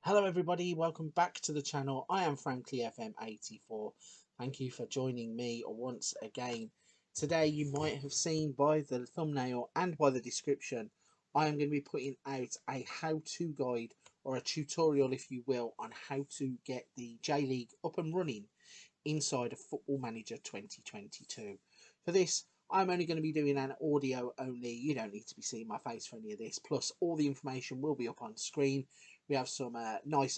Hello everybody, welcome back to the channel. I am frankly FM84. Thank you for joining me once again. Today you might have seen by the thumbnail and by the description, I am going to be putting out a how-to guide or a tutorial if you will on how to get the J-League up and running inside of Football Manager 2022. For this, I'm only going to be doing an audio only. You don't need to be seeing my face for any of this. Plus, all the information will be up on screen. We have some nice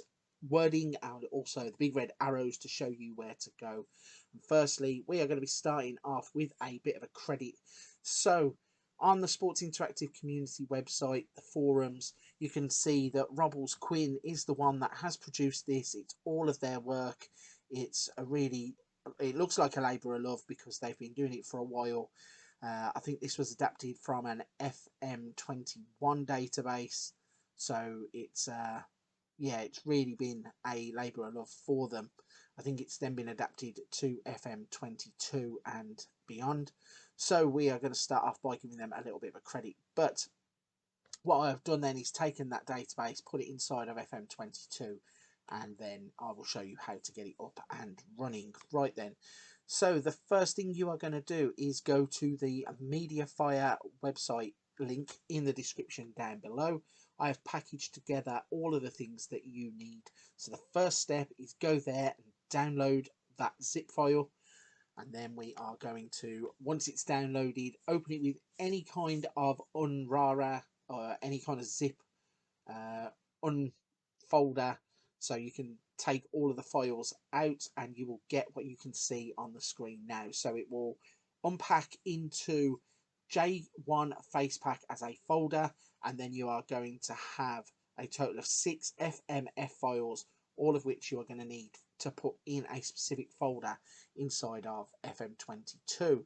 wording and also the big red arrows to show you where to go. And firstly, we are going to be starting off with a bit of a credit. So, on the Sports Interactive community website, the forums, you can see that Robbles Quinn is the one that has produced this. It's all of their work. It's a really, it looks like a labour of love because they've been doing it for a while. I think this was adapted from an FM21 database, so it's yeah, it's really been a labour of love for them. I think it's then been adapted to FM22 and beyond. So we are going to start off by giving them a little bit of a credit. But what I've done then is taken that database, put it inside of FM22, and then I will show you how to get it up and running. Right then, so the first thing you are going to do is go to the Mediafire website link in the description down below. I have packaged together all of the things that you need. So the first step is go there and download that zip file, and then we are going to, once it's downloaded, open it with any kind of unrara or any kind of zip unfolder, so you can take all of the files out and you will get what you can see on the screen now. So it will unpack into J1 Facepack as a folder, and then you are going to have a total of 6 FMF files, all of which you are going to need to put in a specific folder inside of FM22.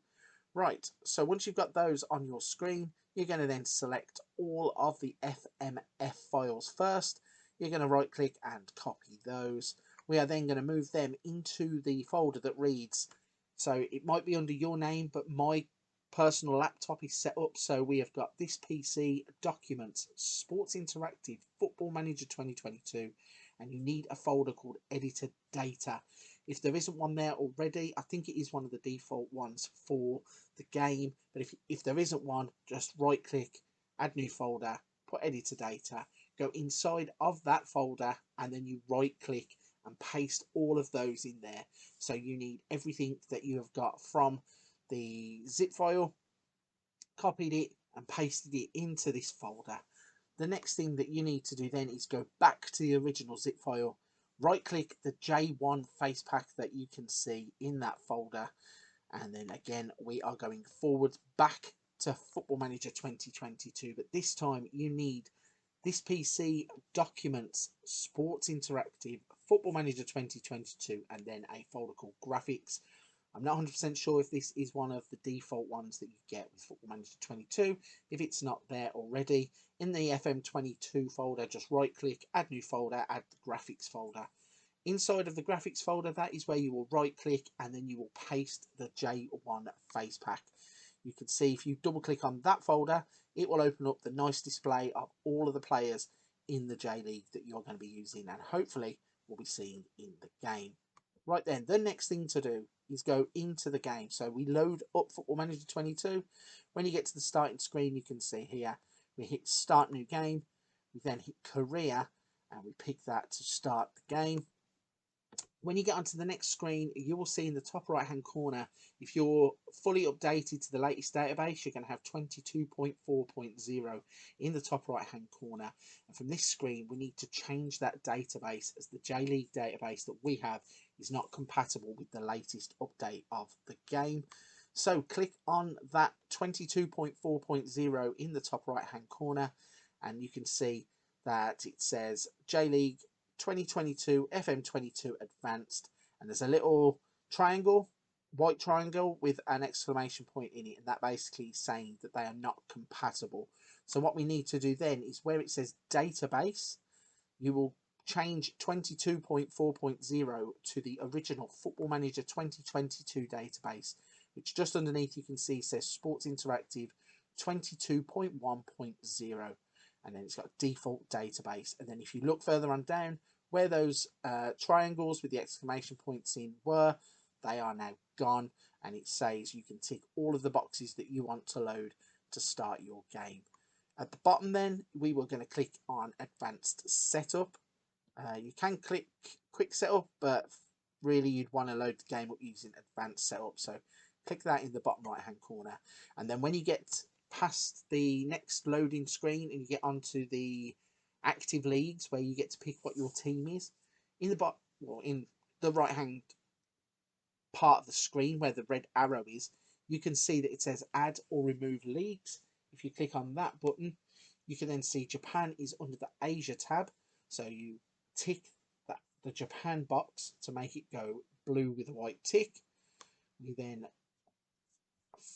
Right, so once you've got those on your screen, you're going to then select all of the FMF files first. You're going to right click and copy those. We are then going to move them into the folder that reads, so it might be under your name, but my personal laptop is set up so we have got this PC, Documents, Sports Interactive, Football Manager 2022, and you need a folder called Editor Data. If there isn't one there already, I think it is one of the default ones for the game, but if there isn't one, just right click, add new folder, put Editor Data, go inside of that folder, and then you right click and paste all of those in there. So you need everything that you have got from the zip file, copied it and pasted it into this folder. The next thing that you need to do then is go back to the original zip file, right click the J1 face pack that you can see in that folder, and then again we are going forward back to Football Manager 2022, but this time you need this PC, Documents, Sports Interactive, Football Manager 2022, and then a folder called Graphics. I'm not 100% sure if this is one of the default ones that you get with Football Manager 22. If it's not there already, in the FM22 folder, just right click, add new folder, add the graphics folder. Inside of the graphics folder, that is where you will right click and then you will paste the J1 face pack. You can see if you double click on that folder, it will open up the nice display of all of the players in the J League that you're going to be using and hopefully will be seeing in the game. Right then, the next thing to do is go into the game. So we load up Football Manager 22. When you get to the starting screen, you can see here, we hit Start New Game. We then hit Career, and we pick that to start the game. When you get onto the next screen, you will see in the top right hand corner, if you're fully updated to the latest database, you're going to have 22.4.0 in the top right hand corner. And from this screen, we need to change that database, as the J League database that we have is not compatible with the latest update of the game. So click on that 22.4.0 in the top right hand corner, and you can see that it says J League 2022 FM22 Advanced, and there's a little triangle, white triangle with an exclamation point in it, and that basically is saying that they are not compatible. So what we need to do then is where it says database, you will change 22.4.0 to the original Football Manager 2022 database, which just underneath you can see says Sports Interactive 22.1.0. and then it's got default database. And then if you look further on down, where those triangles with the exclamation points in were, they are now gone, and it says you can tick all of the boxes that you want to load to start your game. At the bottom then, we were going to click on Advanced Setup. You can click Quick Setup, but really you'd want to load the game up using Advanced Setup. So click that in the bottom right hand corner. And then when you get past the next loading screen and you get onto the active leagues where you get to pick what your team is, in the right hand part of the screen where the red arrow is, you can see that it says add or remove leagues. If you click on that button, you can then see Japan is under the Asia tab. So you tick the Japan box to make it go blue with a white tick. You then,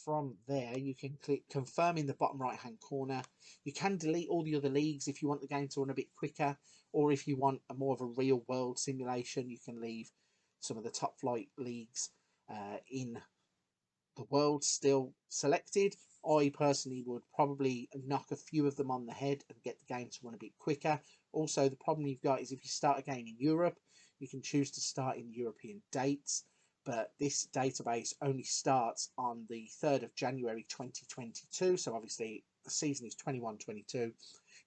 from there, you can click confirm in the bottom right hand corner. You can delete all the other leagues if you want the game to run a bit quicker, or if you want a more of a real world simulation, you can leave some of the top flight leagues in the world still selected. I personally would probably knock a few of them on the head and get the game to run a bit quicker. Also, the problem you've got is if you start a game in Europe, you can choose to start in European dates, but this database only starts on the 3rd of January 2022. So obviously the season is 21-22.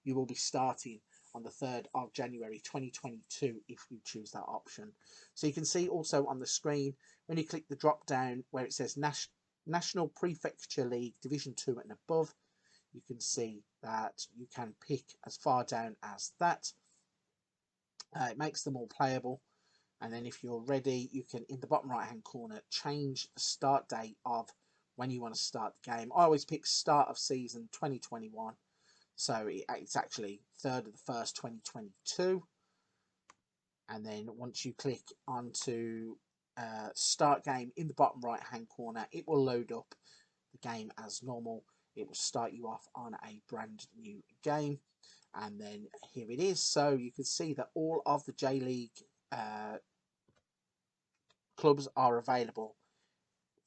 You will be starting on the 3rd of January 2022 if you choose that option. So you can see also on the screen, when you click the drop down where it says National Prefecture League Division 2 and above, you can see that you can pick as far down as that. It makes them all playable. And then if you're ready, you can, in the bottom right hand corner, change the start date of when you want to start the game. I always pick start of season 2021. So it's actually 3rd of the 1st, 2022. And then once you click onto start game in the bottom right hand corner, it will load up the game as normal. It will start you off on a brand new game, and then here it is. So you can see that all of the J League clubs are available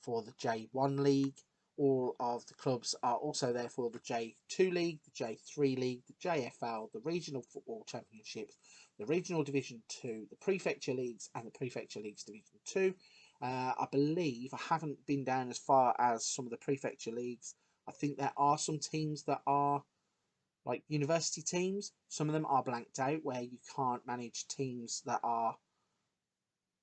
for the J1 League. All of the clubs are also there for the J2 League, the J3 League, the JFL, the Regional Football Championships, the Regional Division 2, the Prefecture Leagues, and the Prefecture Leagues Division 2. I believe, I haven't been down as far as some of the Prefecture Leagues. I think there are some teams that are like university teams. Some of them are blanked out where you can't manage teams that are,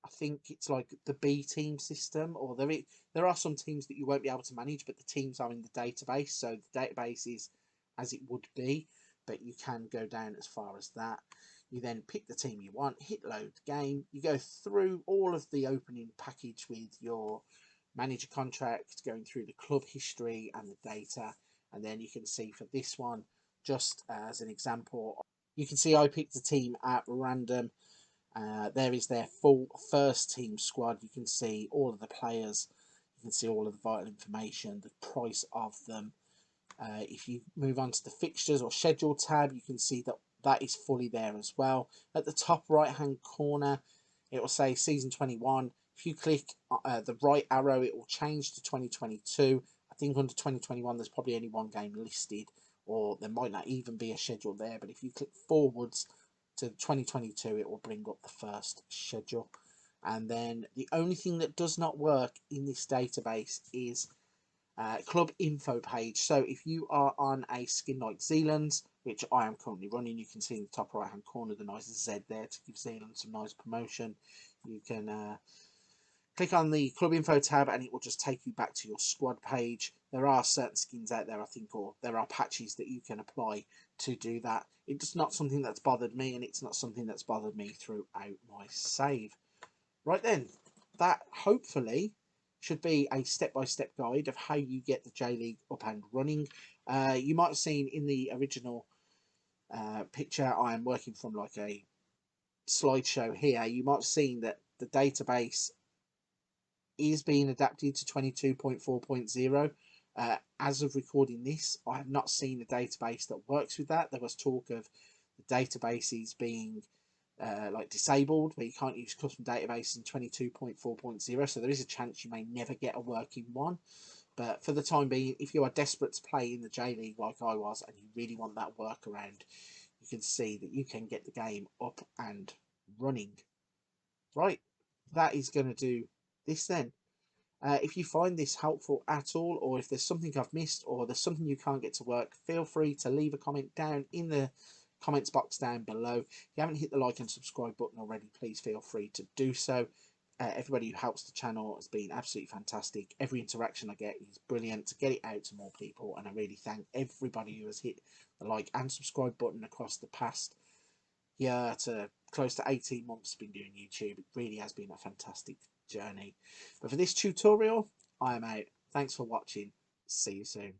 I think it's like the B team system, or there are some teams that you won't be able to manage, but the teams are in the database, so the database is as it would be, but you can go down as far as that. You then pick the team you want, hit load game, you go through all of the opening package with your manager contract, going through the club history and the data, and then you can see for this one, just as an example, you can see I picked a team at random. There is their full first team squad. You can see all of the players. You can see all of the vital information, the price of them. If you move on to the fixtures or schedule tab, you can see that that is fully there as well. At the top right hand corner, it will say season 21. If you click the right arrow, it will change to 2022. I think under 2021, there's probably only one game listed, or there might not even be a schedule there. But if you click forwards to 2022, it will bring up the first schedule. And then the only thing that does not work in this database is club info page. So if you are on a skin like Zealand's, which I am currently running, you can see in the top right hand corner the nice Z there to give Zealand some nice promotion. You can click on the club info tab and it will just take you back to your squad page. There are certain skins out there, I think, or there are patches that you can apply to do that. It's not something that's bothered me, and it's not something that's bothered me throughout my save. Right then, that hopefully should be a step-by-step guide of how you get the J-League up and running. You might have seen in the original picture, I am working from like a slideshow here. You might have seen that the database is being adapted to 22.4.0. As of recording this, I have not seen a database that works with that. There was talk of the databases being like disabled, where you can't use custom databases in 22.4.0, so there is a chance you may never get a working one. But for the time being, if you are desperate to play in the J League like I was, and you really want that workaround, you can see that you can get the game up and running. Right, that is going to do this then. If you find this helpful at all, or if there's something I've missed, or there's something you can't get to work, feel free to leave a comment down in the comments box down below. If you haven't hit the like and subscribe button already, please feel free to do so. Everybody who helps the channel has been absolutely fantastic. Every interaction I get is brilliant to get it out to more people, and I really thank everybody who has hit the like and subscribe button across the past year to close to 18 months been doing YouTube. It really has been a fantastic journey. But for this tutorial, I am out. Thanks for watching. See you soon.